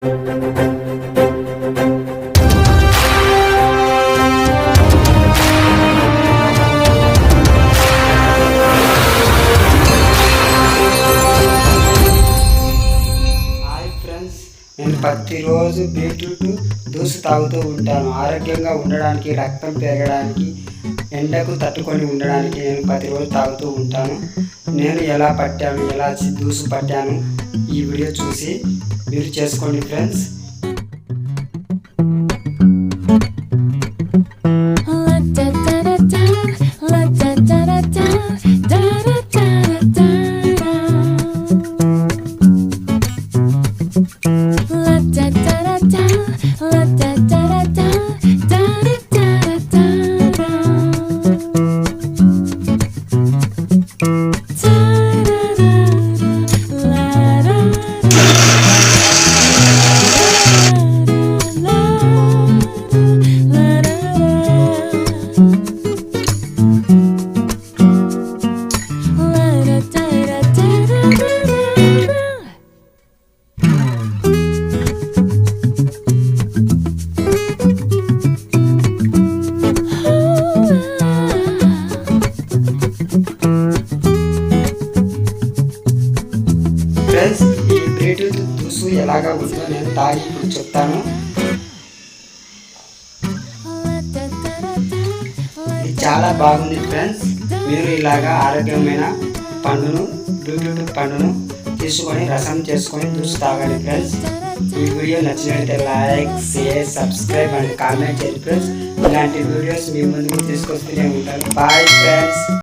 నేను ప్రతిరోజు beetroot juice తాగుతూ ఉంటాను. ఆరోగ్యంగా ఉండడానికి, రక్తం పెరగడానికి, ఎండకు తట్టుకొని ఉండడానికి నేను ప్రతిరోజు తాగుతూ ఉంటాను. నేను ఎలా జ్యూస్ పట్టాను ఈ వీడియో చూసి మీరు చేసుకోండి ఫ్రెండ్స్. ఫ్రెండ్స్, ఈ బీట్రూట్ జ్యూస్ ఎలాగా ఉందో నేను తాగి ఇప్పుడు చెప్తాను. ఇది చాలా బాగుంది ఫ్రెండ్స్. మీరు ఇలాగా ఆరోగ్యమైన బీట్రూట్ పండును తీసుకొని రసం చేసుకొని జ్యూస్ తాగండి ఫ్రెండ్స్. ఈ వీడియో నచ్చినట్లయితే like, share, subscribe and comment చేయండి ఫ్రెండ్స్. ఇలాంటి వీడియోస్ మీ ముందుకు తీసుకొస్తూనే ఉంటాను. Bye friends.